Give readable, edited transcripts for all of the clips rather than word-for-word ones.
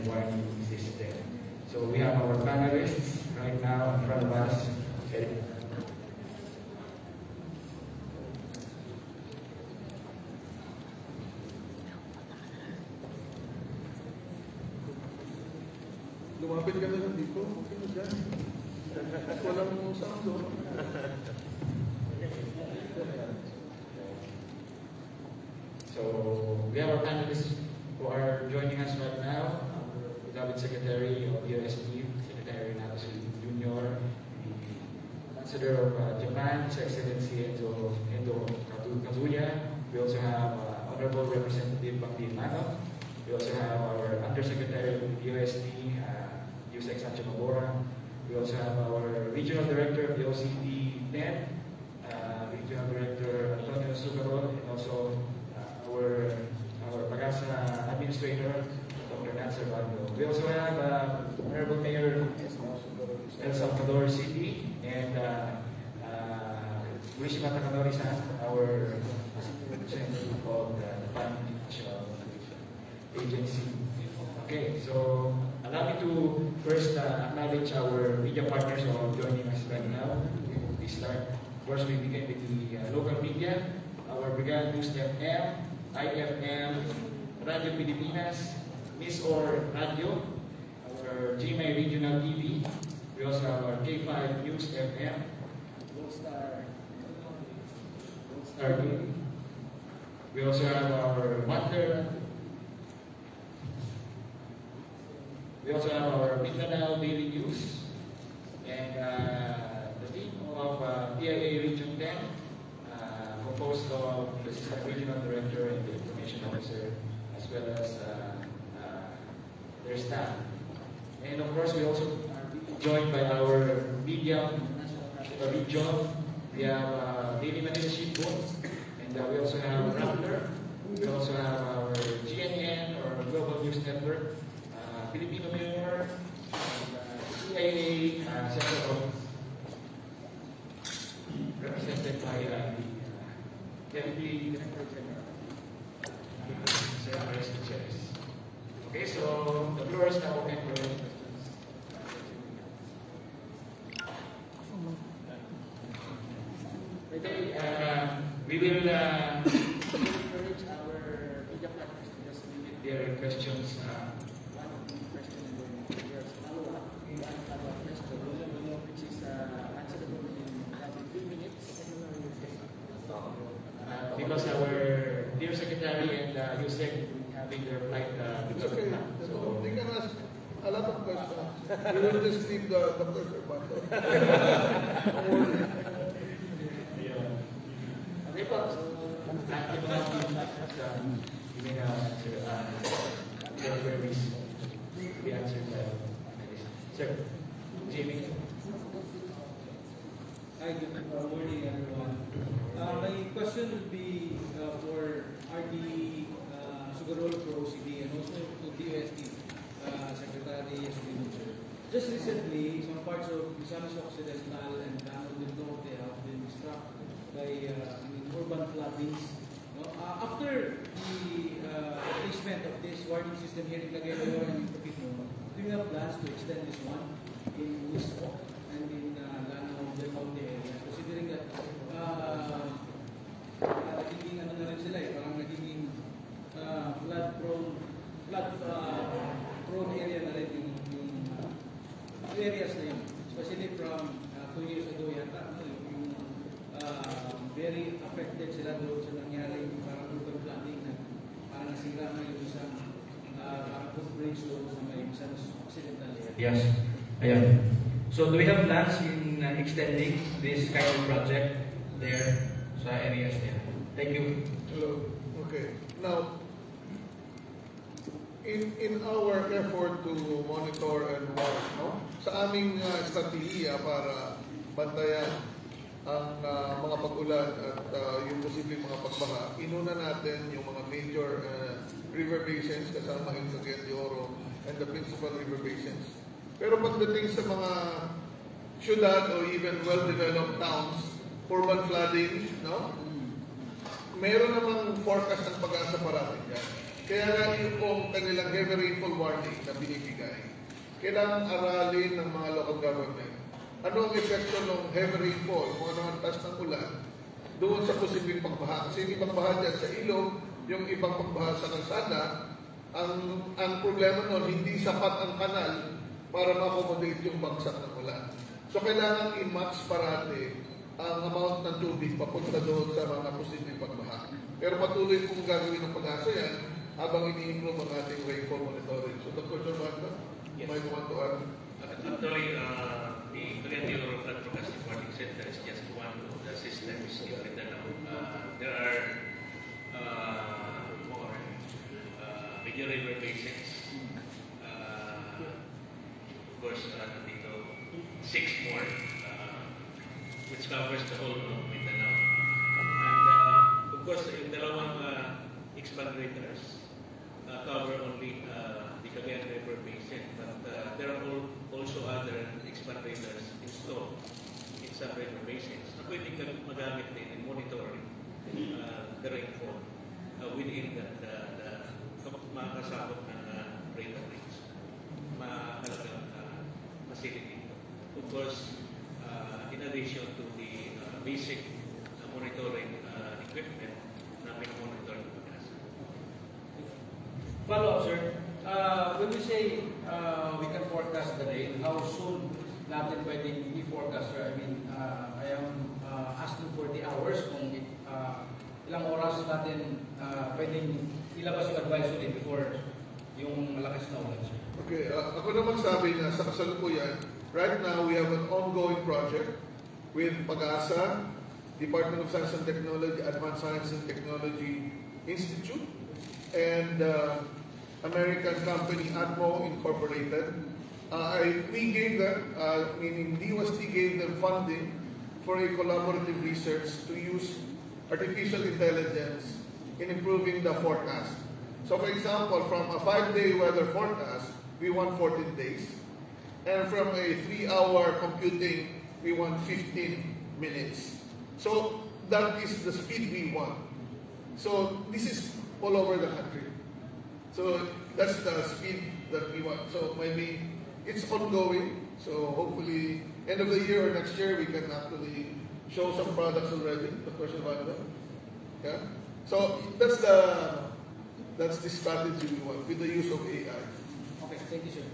and warning system. So we have our panelists right now in front of us. Lumapit ka na lang dito. Okay na dyan. Walang sound. So we have our panelists who are joining us right now. Our beloved Secretary of USD, Secretary Nato Jr., Ambassador of Japan, His Excellency Endo Kazuya. We also have Honorable Representative Bangdi Mano. We also have our Undersecretary of USD, Yusek Sancho Mabora. We also have our Regional Director of the OCD, NED, Regional Director Antonio Sugarol, and also our Pagasa Administrator, Dr. Nat Servando. We also have Honorable Mayor El Salvador City, and Urishima Takanori-san, our representative of the Japan Agency. Okay, so allow me to first acknowledge our media partners who are joining us right now. We start. First, we begin with the local media, our Brigada News FM, IFM, Radio Pilipinas, Miss Or Radio, our GMA Regional TV. We also have our K5 News FM, Gold Star TV. We also have our Wonder. We also have our Mindanao Daily News, and the team of PIA Region 10, composed of the Assistant Regional Director and the Information Officer, as well as their staff. And of course, we also are joined by our media region. We have Daily Manila Shipboard, and we also have Rappler. We also have our GNN, or Global News Network, Filipino Mirror, CIA Center of represented by the Deputy Director General, Sir Ares Gutierrez. Okay, so the floor is now open for questions. Okay, we will encourage our media partners to just limit their questions. Because our dear Secretary and Yusek having their flight okay. So they can ask a lot of questions. We will just leave the cursor button. Okay po. So, thank you giving your queries. The answers. Sir, Jamie. Hi, good morning, everyone. My question would be for RD Sugarol for OCD and also to DOST Secretary Sugarol. Just recently, some parts of Misamis Occidental and Lano del Norte have been struck by urban floodings. After the placement of this warning system here in Cagayan and in Topino, do you have plans to extend this one in Misco and in Lano del Norte area? Considering that nagiging ano na rin sila parang nagiging flood-prone area na rin yung areas na yun. Especially from 2 years ago yata, yung very affected sila doon sa nangyaring parang urban flooding na parang nasira na yung isang parang footbridge doon sa may isang occidental area. Yes. Ayan. So do we have plans in extending this kind of project there sa areas there? Thank you. Okay. Now, in our effort to monitor and watch, sa aming strategiya para bantayan ang mga pag-ulan at yung posibleng mga pagbaha, inuna natin yung mga major river basins kasama yung Cagayan de Oro and the principal river basins. Pero pagdating sa mga syudad o even well-developed towns, urban flooding, meron namang forecast ng Pag-asa parating yan. Kaya nga yung kanilang heavy rainfall warning na binibigay, kailangan aralin ng mga local government. Ano ang epekto ng heavy rainfall, kung ano ang taas ng ulan, doon sa posibleng pagbaha. Kasi yung pagbaha dyan sa ilog, yung ibang pagbaha sa kalsada, ang problema nun, hindi sapat ang kanal para ma-accommodate yung bagsak ng ulan. So kailangan i-match parati ang amount ng tubig papunta doon sa mga posibleng pagbaha. Pero patuloy kung gagawin ng pag-asa yan habang ini-improve ang ating rainfall monitoring. So Dr. Sorvanda, yes. Might want to add? Actually, the Cagayan de Oro Flood Forecasting Warning Center is just one of the systems in Mindanao. There are more major river basins. Of course, dito, 6 more, which covers the whole of Mindanao. And of course, yung dalawang expander cover only the Cagayan River Basin, but there are also other expanders installed in some river basins na pwedeng magamit din in monitoring the rainfall within the makakasabot ng radar range. Mahalagang facility ito. Of course, in addition to the basic monitoring equipment na monitor ng pag-asa. Follow-up, sir. When we say we can forecast the rain, how soon natin pwedeng i-forecast, sir? I mean, I am asking for the hours kung ilang oras natin pwedeng ilabas yung advisory before yung malakas na ulan, sir. Okay, ako naman sabi na sa kasalukuyan, right now we have an ongoing project with Pag-asa, Department of Science and Technology, Advanced Science and Technology Institute, and American company ADMO Incorporated. We gave them, meaning DOST gave them funding for a collaborative research to use artificial intelligence in improving the forecast. So for example, from a 5-day weather forecast, we want 14 days. And from a 3-hour computing, we want 15 minutes. So that is the speed we want. So this is all over the country. So that's the speed that we want. So maybe it's ongoing. So hopefully end of the year or next year we can actually show some products already. The question about that. Yeah. So that's the strategy we want with the use of AI. Okay, thank you, sir.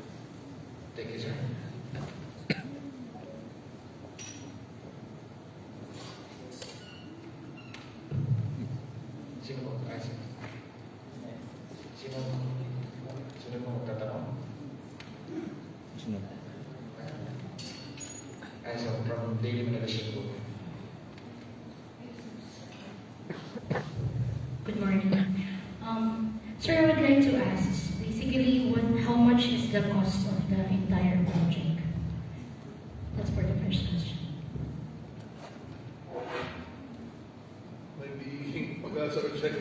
Thank you, sir. Sino po? Sino po magtatanong? So from Daily Manila Shipo. Good morning. Sir, I would like to ask, basically, how much is the cost of the entire project? That's for the first question. Maybe Pag-asa or check.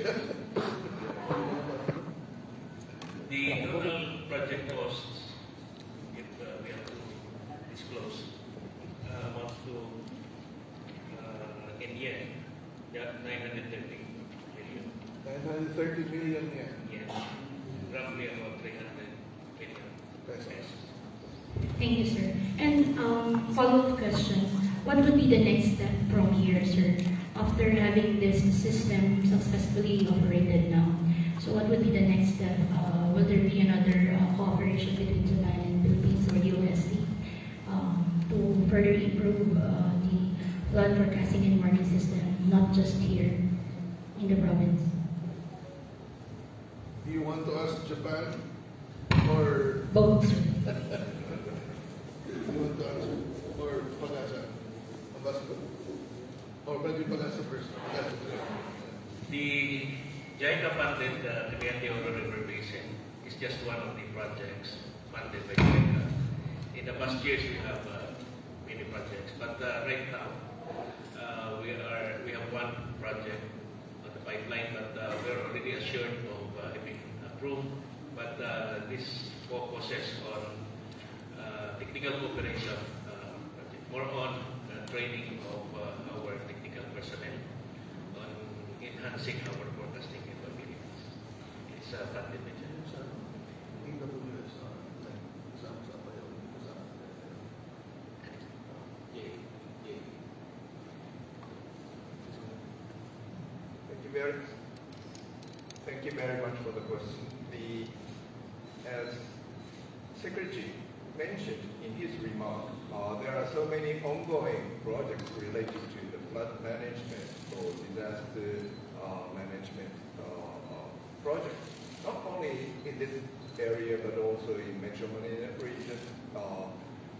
The total project costs, if we have to disclose, amounts to, in yen, 930 million. 930 million yen. Yen. Roughly about 300 million pesos. Thank you, sir. And follow-up question, what would be the next step from here, sir, after having this system successfully operated now? So what would be the next step? Will there be another cooperation between Japan and Philippines or USD to further improve the flood forecasting and warning system, not just here in the province? Do you want to ask Japan or Both, sir. you want to answer or Pag-asa? Ambassador? Or maybe Pag-asa first? Pag-asa first. The JICA-funded Cagayan de Oro River Basin is just one of the projects funded by JICA. In the past years, we have many projects, but right now we have one project on the pipeline, but we're already assured of having approved. But this focuses on technical cooperation, more on training of our technical personnel, on enhancing our forecasting capabilities. Yes. sa content mention. Sa AWS, sa Payaw, sa Yeah. Yeah. Thank you very much for the question. As Secretary mentioned in his remark, there are so many ongoing projects related to the flood management or disaster management projects, not only in this area but also in Metro Manila region,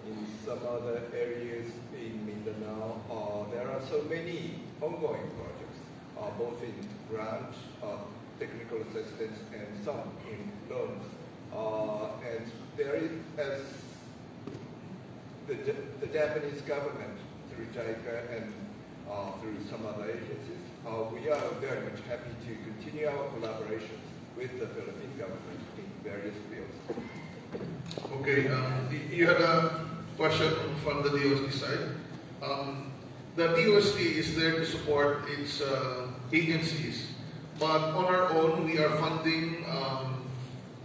in some other areas in Mindanao. There are so many ongoing projects, both in grant, technical assistance, and some in loans. And there is, as the Japanese government, through JICA and through some other agencies, we are very much happy to continue our collaborations with the Philippine government in various fields. Okay, you had a question from the DOST side. The DOST is there to support its agencies, but on our own, we are funding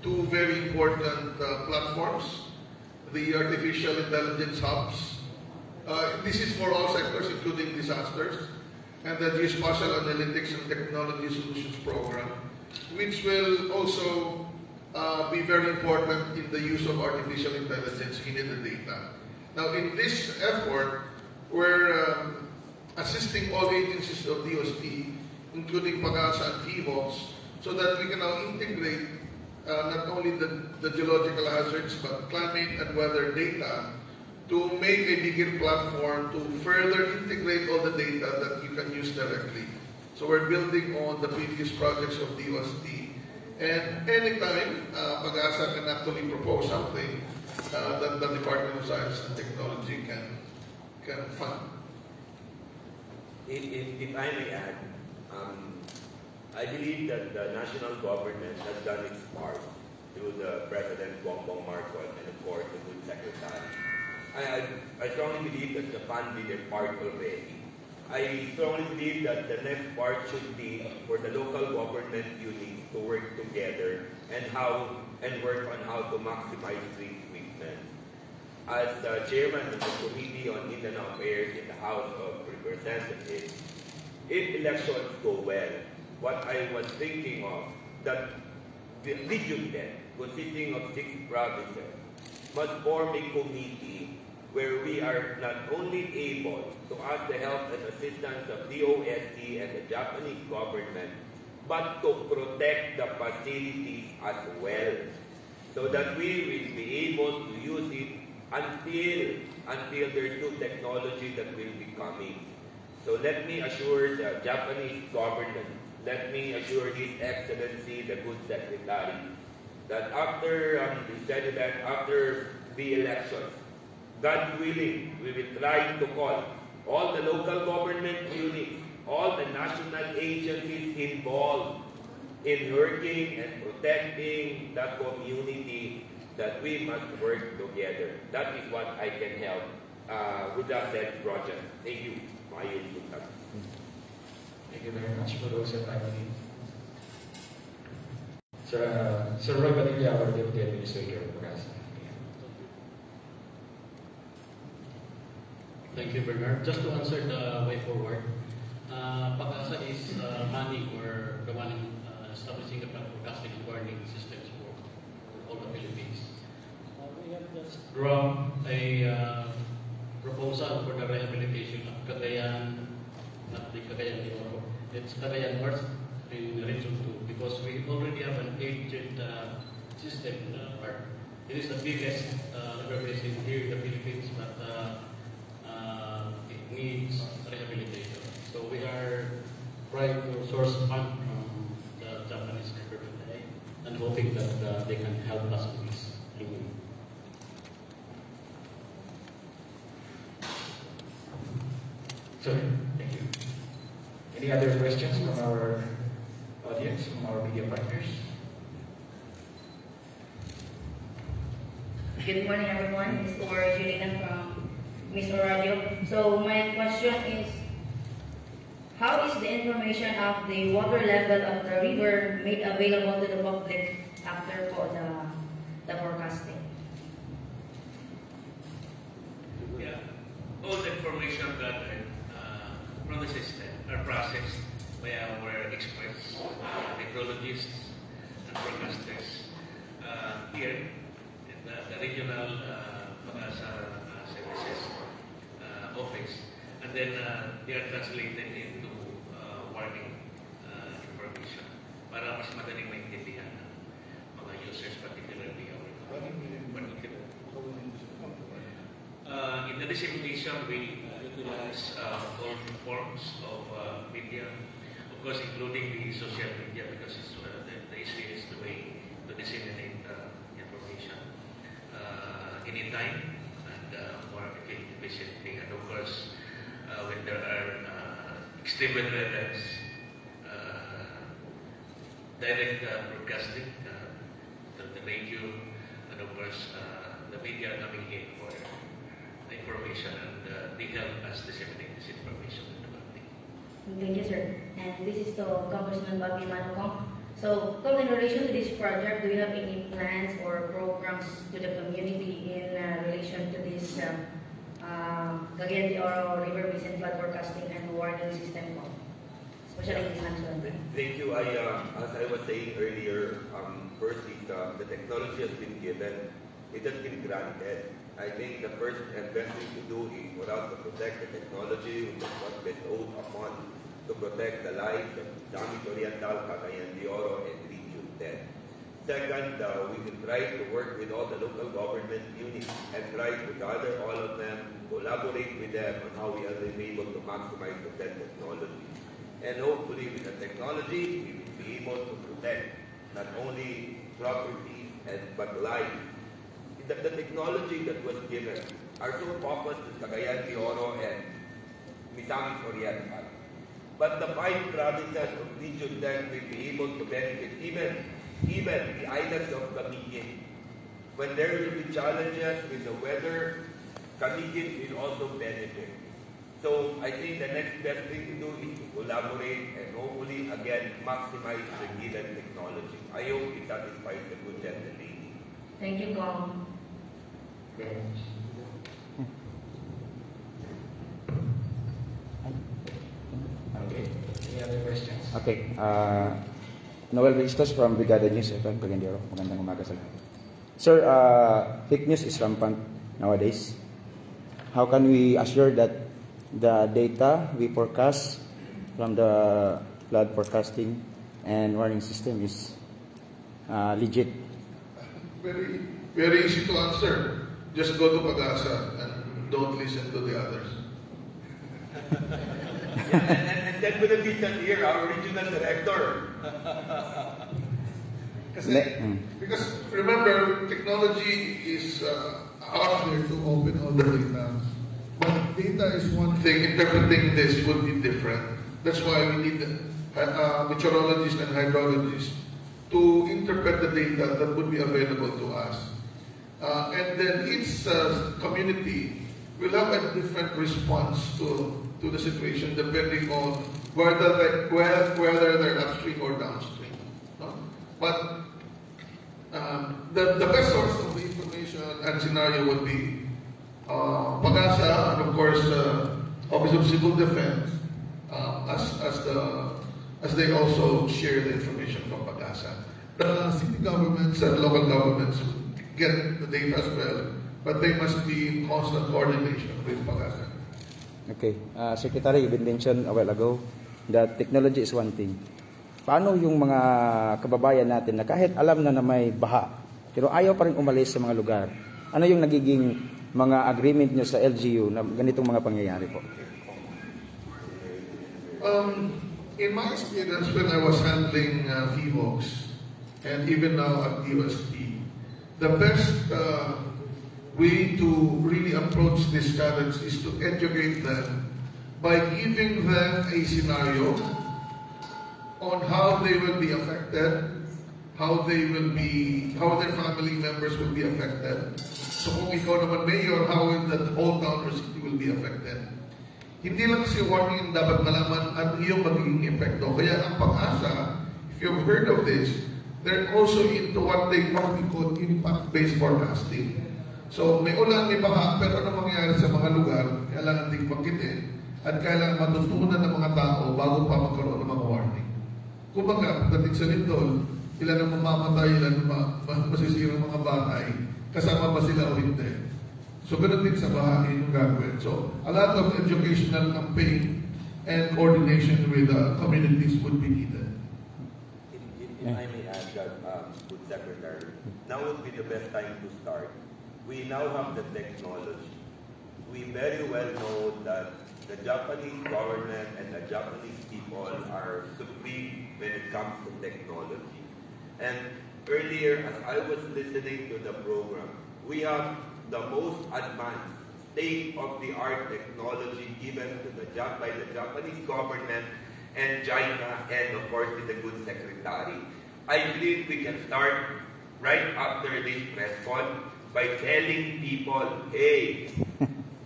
two very important platforms, the artificial intelligence hubs. This is for all sectors, including disasters, and the Geospatial Analytics and Technology Solutions Program, which will also be very important in the use of artificial intelligence in the data. Now, in this effort, we're assisting all agencies of DOST, including PAGASA and PHIVOLS, so that we can now integrate not only the geological hazards, but climate and weather data to make a bigger platform to further integrate all the data that you can use directly. So we're building on the previous projects of DOST. And anytime PAGASA can actually propose something that the Department of Science and Technology can fund. If I may add, I believe that the national government has done its part through the President Bongbong Marcos and of course the Good Secretary. I strongly believe that the fund did their part already. I strongly believe that the next part should be for the local government units to work together and work on how to maximize street treatment. As the chairman of the Committee on Mindanao Affairs in the House of Representatives, if elections go well, what I was thinking of, that the region then, consisting of 6 provinces, must form a committee where we are not only able to ask the help and assistance of DOST and the Japanese government, but to protect the facilities as well, so that we will be able to use it until there's new technology that will be coming. So let me assure the Japanese government, let me assure His Excellency, the Good Secretary, that after the elections, God willing, we will try to call all the local government units, all the national agencies involved in working and protecting the community, that we must work together. That is what I can help with that said project. Thank you. Thank you very much for those advisory. Sir Roy Padilla, our Deputy Administrator of PAGASA. Thank you, Bernard. Just to answer the way forward, PAGASA is money or the one establishing the forecasting and warning systems for all the Philippines. We have just drawn a proposal for the rehabilitation of Cagayan, not the Cagayan Oro. It's Cagayan North in Region 2 because we already have an agent system part. It is the biggest river basin here in the Philippines, but it needs rehabilitation. So we are trying to source fund from the Japanese government and hoping that they can help us with this. Sorry, thank you. Any other questions from our audience, from our media partners? Good morning, everyone. It's Laura Julina from Miss Oradio. So my question is, how is the information of the water level of the river made available to the public after po the forecasting? Yeah, all the information gathered from the system are processed by our experts, technologists, and forecasters here in the regional Pag-asa services office, and then they are translated into warning information para mas madaling maintindihan ng mga users, particularly our in the dissemination, we utilize all forms of media, of course, including the social media, because it's the easiest way to disseminate information anytime and more efficiently. And of course, when there are extreme weather events, direct broadcasting, the radio, and of course, the media are coming in for the information, and they help us disseminate this information to the public. Thank you, sir. And this is to Congressman Bobby Manukong. So, in relation to this project, do you have any plans or programs to the community in relation to this Cagayan de Oro River Basin flood forecasting and warning system, especially this next one? Thank you. As I was saying earlier, firstly, the technology has been given. It has been granted. I think the first and best thing to do is for us to protect the technology which was bestowed upon to protect the lives of Damit Oriental, Cagayan de Oro, and Region 10. Second, we will try to work with all the local government units and try to gather all of them, collaborate with them on how we are able to maximize the said technology. And hopefully with the technology, we will be able to protect not only property but life. The technology that was given are so focused to Cagayan de Oro and Misamis Oriental. But the 5 provinces of Region 10 will be able to benefit, even the islands of Camiguin. When there will be challenges with the weather, Camiguin will also benefit. So I think the next best thing to do is to collaborate and hopefully again maximize the given technology. I hope it satisfies the good lady. Thank you, Kong. Okay. Any other questions? Okay. Noel Ristos from Brigada News FM, Cagayan de Oro. Magandang umaga sa lahat. Sir, fake news is rampant nowadays. How can we assure that the data we forecast from the flood forecasting and warning system is legit? Very, very easy to answer. Just go to Pag-asa and don't listen to the others. and then with the vision here, our regional director. Because remember, technology is out there to open all the data. But data is one thing, interpreting this would be different. That's why we need meteorologists and hydrologists to interpret the data that would be available to us. And then each community will have a different response to the situation depending on whether they're upstream or downstream. But the best source of the information and scenario would be Pag-asa and of course Office of Civil Defense as they also share the information from Pag-asa. The city governments and local governments get the data as well, but they must be in constant coordination with Pag-asa. Okay. Secretary, you mentioned a while ago that technology is one thing. Paano yung mga kababayan natin na kahit alam na may baha, pero ayaw pa rin umalis sa mga lugar? Ano yung nagiging mga agreement nyo sa LGU na ganitong mga pangyayari po? In my experience when I was handling VMOX and even now at UST, the best way to really approach this challenge is to educate them by giving them a scenario on how they will be affected, how their family members will be affected. So kung ikaw naman mayor, how will the whole town or city will be affected. Hindi lang si warning ang dapat malaman ang iyong magiging epekto. Kaya ang Pag-asa, if you've heard of this, they're also into what we call impact-based forecasting. So may ulan, may baha, pero ano mangyayari sa mga lugar, kailangan ding banggitin at kailangan matutunan ng mga tao bago pa magkaroon ng mga warning. Kung baga, pagdating sa lindol, ilan ang mamamatay, ilan ang masisirang mga bahay, kasama ba sila o hindi. So, ganun din sa bahain yung gagawin. So, a lot of educational campaign and coordination with communities would be needed. If I may add that, Good Secretary, now would be the best time to start. We now have the technology. We very well know that the Japanese government and the Japanese people are supreme when it comes to technology. And earlier, as I was listening to the program, we have the most advanced state-of-the-art technology given to by the Japanese government and China, and of course with the Good Secretary. I believe we can start right after this press con by telling people, hey,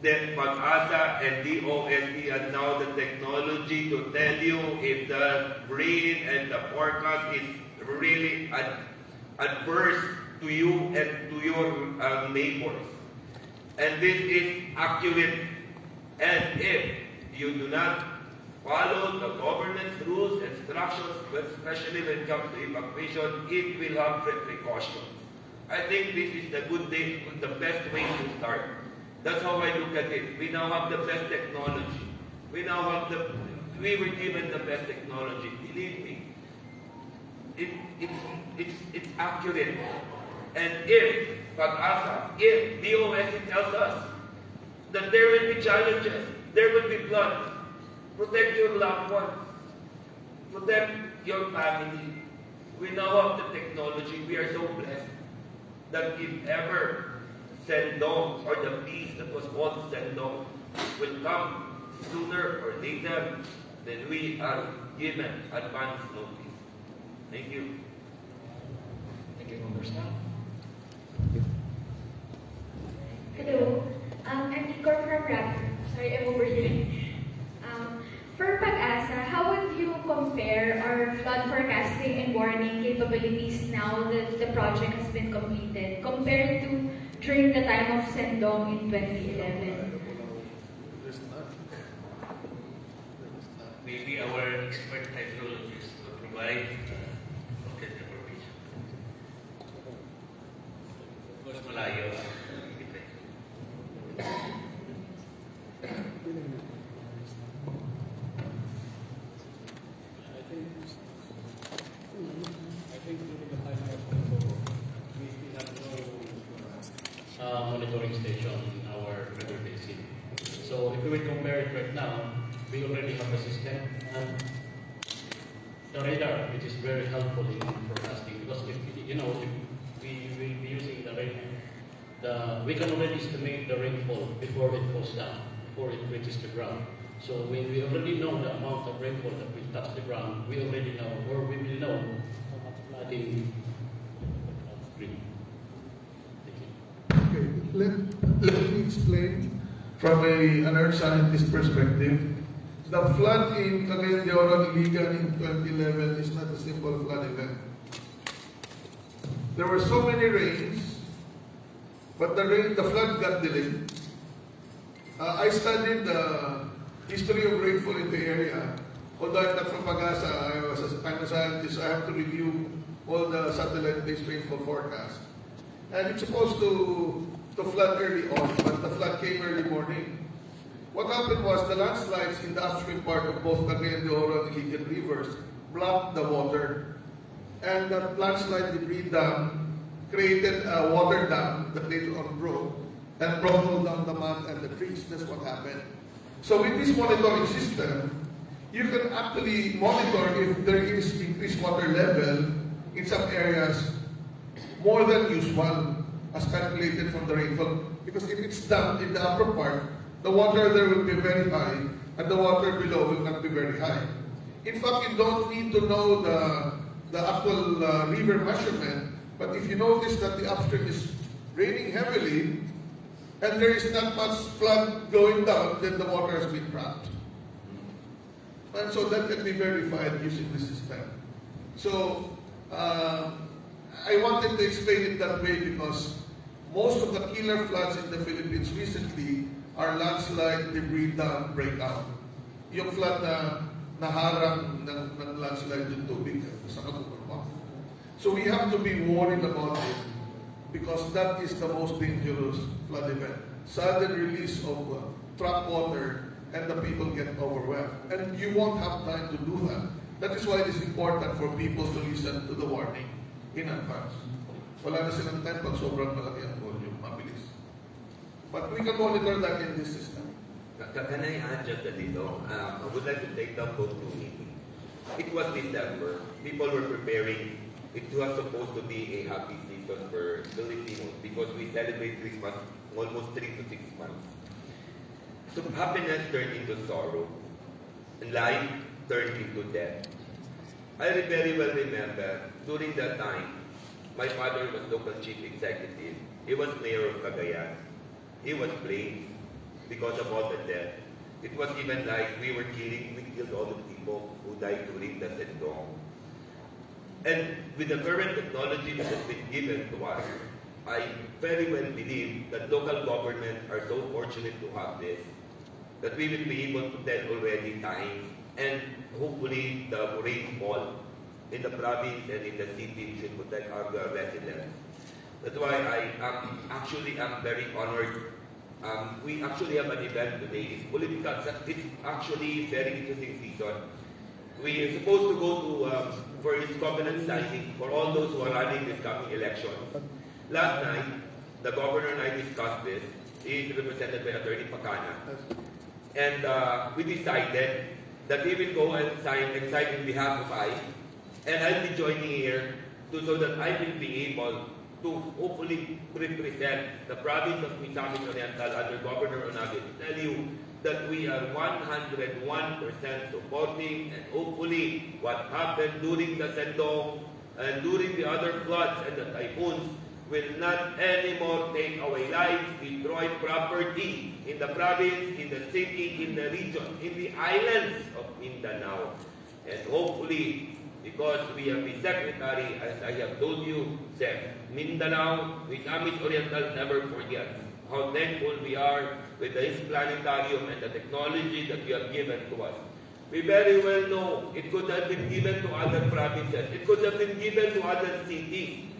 the Pag-asa and DOST have now the technology to tell you if the rain and the forecast is really adverse to you and to your neighbors. And this is accurate. And if you do not follow the government's rules and instructions, especially when it comes to evacuation, it will have repercussions. I think this is the best way to start. That's how I look at it. We now have the best technology. We were given the best technology. Believe me, it's accurate. And if Pag-asa, if DOST tells us that there will be challenges, there will be flood, protect your loved ones, protect your family. We now have the technology. We are so blessed that if ever Sendong or the peace that was called Sendong will come sooner or later, then we are given advance notice. Thank you. Thank you, Congressman. Hello, I'm Nicole from Raptor. Sorry, I'm over here. For Pag-asa, how would you compare our flood forecasting and warning capabilities now that the project has been completed compared to during the time of Sendong in 2011? Maybe our expert hydrologist will provide content information. Of course, malayo. Monitoring station in our river basin. So if we will compare it right now, we already have the system and the radar, which is very helpful in forecasting, because if we will be using the radar, we can already estimate the rainfall before it goes down, before it reaches the ground. So when we already know the amount of rainfall that will touch the ground, we already know, or we will know how much flooding. Okay, let me explain from an earth scientist perspective. The flood in Cagayan de Oro, Iligan in 2011 is not a simple flood event. There were so many rains, but the flood got delayed. I studied the history of rainfall in the area. Although I'm not from Pag-asa, I'm a scientist, I have to review all the satellite-based rainfall forecasts. And it's supposed to flood early on, but the flood came early morning. What happened was the landslides in the upstream part of both Cagayan de Oro and Iligan rivers blocked the water. And that landslide debris dam created a water dam that later on broke and brought all down the mud and the trees. That's what happened. So with this monitoring system, you can actually monitor if there is increased water level in some areas more than usual as calculated from the rainfall. Because if it's down in the upper part, the water there will be very high and the water below will not be very high. In fact, you don't need to know the actual river measurement, but if you notice that the upstream is raining heavily, and there is not much flood going down, then the water has been trapped. And so that can be verified using the system. So I wanted to explain it that way because most of the killer floods in the Philippines recently are landslide, debris dam, breakout. Yung flood na naharang ng landslide yung tubig sa Kabukurbang. So we have to be worried about it because that is the most dangerous flood event. Sudden release of trapped water and the people get overwhelmed. And you won't have time to do that. That is why it is important for people to listen to the warning in advance. Wala na silang time pag sobrang malaki ang volume, mabilis. But we can monitor that in this system. Can I add just a little? I would like to take the opportunity. It was December. People were preparing. It was supposed to be a happy season for Filipinos because we celebrate Christmas almost 3 to 6 months. So happiness turned into sorrow, and life turned into death. I very well remember during that time, my father was local chief executive. He was mayor of Cagayan. He was blamed because of all the death. It was even like we killed all the people who died during the Sendong. And with the current technology that has been given to us, I very well believe that local governments are so fortunate to have this, that we will be able to tell already time, and hopefully the rainfall in the province and in the city should protect our residents. That's why I'm very honored. We actually have an event today. It's political. It's actually very interesting season. We are supposed to go to for his covenant signing for all those who are running this coming election. Last night, the governor and I discussed this. He is represented by Attorney Pacana. And we decided that we will go and sign in behalf of I. And I'll be joining here so that I will be able to hopefully represent the province of Misamis Oriental under Governor Onabe to tell you that we are 101% supporting, and hopefully what happened during the Sendong and during the other floods and the typhoons will not anymore take away lives, destroy property in the province, in the city, in the region, in the islands of Mindanao. And hopefully, because we have the secretary, as I have told you, said, Mindanao, Misamis Oriental never forgets how thankful we are with this planetarium and the technology that you have given to us. We very well know it could have been given to other provinces. It could have been given to other cities.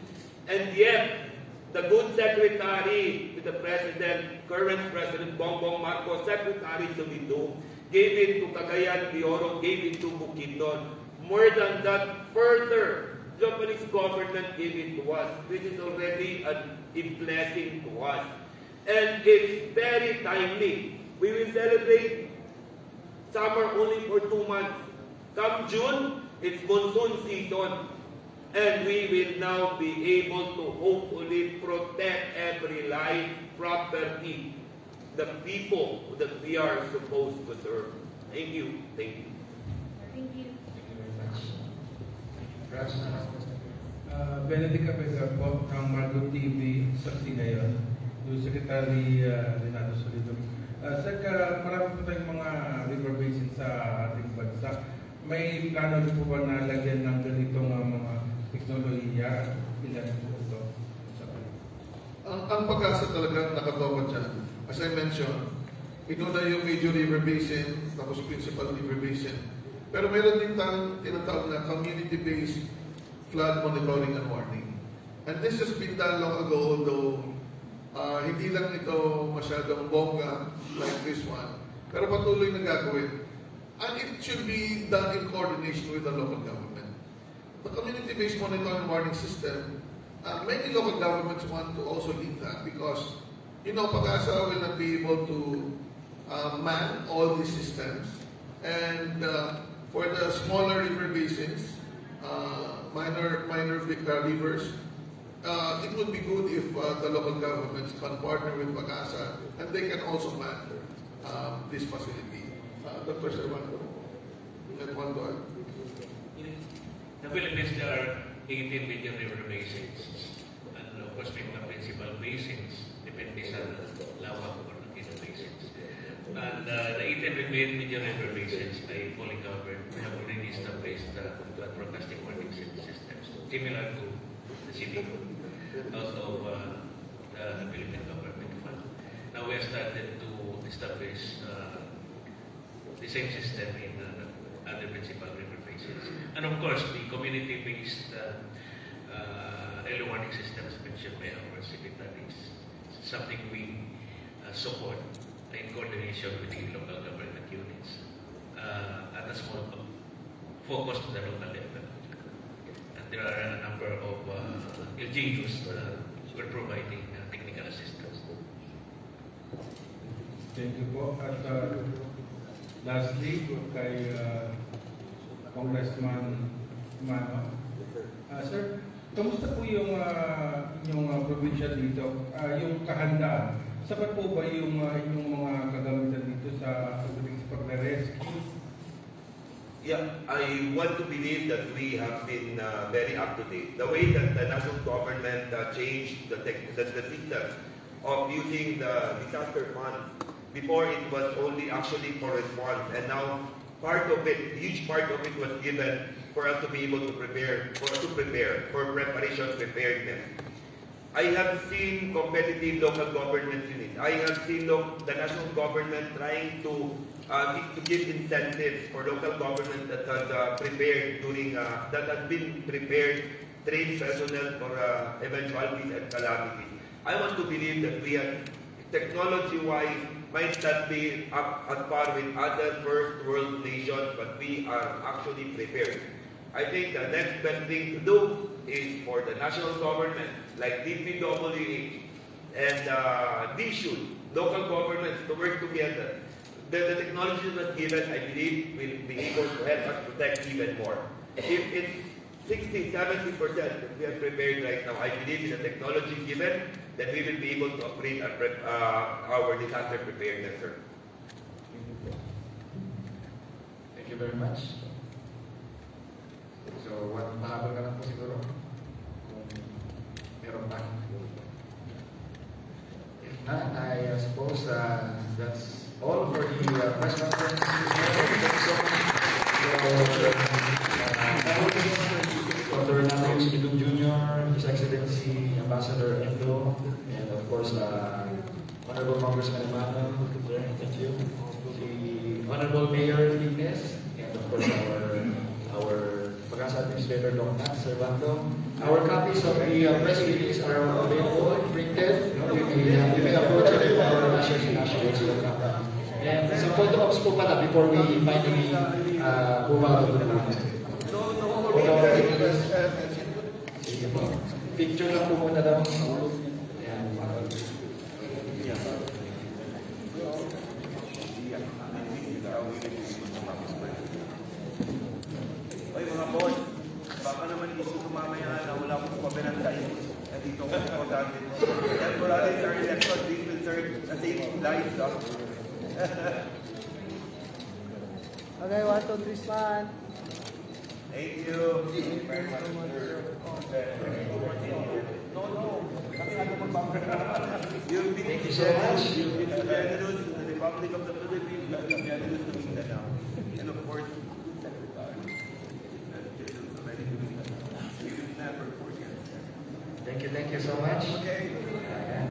And yet, the good secretary to the president, current President Bongbong Marcos, Secretary Subindo, gave it to Cagayan de Oro, gave it to Bukidnon. More than that, further, Japanese government gave it to us. This is already a blessing to us. And it's very timely. We will celebrate summer only for 2 months. Come June, it's monsoon season. And we will now be able to hopefully protect every life, property, the people that we are supposed to serve. Thank you. Thank you. Thank you. Thank you very much. Perhaps Benedict Capega po ng Margo TV sa ngayon, yung Secretary Renato Solido. Sir, marami po tayong mga river basin sa ating bansa. May plano rin po ba na lagyan ng ganitong mga teknolohiya? Ilan po ito? Ang Pag-asa talagang nakagawa dyan. As I mentioned, inuna yung major river basin, tapos principal river basin. Pero meron din tayong tinatawag na community-based flood monitoring and warning. And this has been done long ago, although hindi lang ito masyadong bongga like this one, pero patuloy na gagawin. And it should be done in coordination with the local government. The community-based monitoring and warning system, many local governments want to also lead that because, you know, Pag-asa will not be able to man all these systems. And for the smaller river basins, minor rivers, it would be good if the local governments can partner with Pag-asa and they can also man this facility. Dr. Servando, you had one to add? In the Philippines, there are 18 major river basins. And of course, may mga principal basins, depende sa Philippine Media Reservations ay fully covered. We have already established the broadcasting warning systems, similar to the CBO, out of the Philippine government fund. Now we have started to establish the same system in other principal river basins. And of course, the community-based early warning systems mentioned by our secretaries, something we support in coordination with the local government units at a small focus to the local level. And there are a number of LGUs who are providing technical assistance. Thank you po. At lastly, kay Congressman Mano. Sir, kamusta po yung inyong probinsya dito? Yung kahandaan, sapat po ba yung inyong mga kagamitan dito sa pagre-rescue? Yeah, I want to believe that we have been very up to date. The way that the national government changed the system of using the disaster fund. Before it was only actually for response, and now part of it, huge part of it was given for us to be able to prepare, for preparation preparedness. I have seen competitive local government units. I have seen the national government trying to give incentives for local government that has prepared during that has been prepared, trained personnel for eventualities and calamities. I want to believe that we are technology-wise might not be up at par with other first world nations, but we are actually prepared. I think the next best thing to do is for the national government, like DPWH and DSHUD, local governments to work together. The technology that's given, I believe, will be able to help us protect even more. If it's 60-70% that we are prepared right now, I believe in the technology given, that we will be able to upgrade our disaster preparedness, sir. Thank you very much. So, mahabol ka lang po siguro kung meron pa. If not, I suppose that's all for the press conference. Thank you so much. Dr. Renato Yusidum Jr., His Excellency Ambassador Endo, and of course, Honorable Congressman Mano, thank you. The Honorable Mayor Fitness, and of course, our Pag-asa Administrator, Dr. Matt Servando. Our copies of the press release are available, printed. You may approach it with our ushers and ushers. And some photo ops po pala before we finally move out of the movement. Picture lang po muna daw. Oy mga boss, baka naman isip ko mamaya na wala akong paberantay. At dito ko importante. And for others are elected, this will serve the same lives. Okay, 1, 2, 3, smile. Thank you. Very much. No. Thank you so much. You've been generous to the Republic of the Philippines. You've been generous to Mindanao. And of course, Thank you so much. Okay.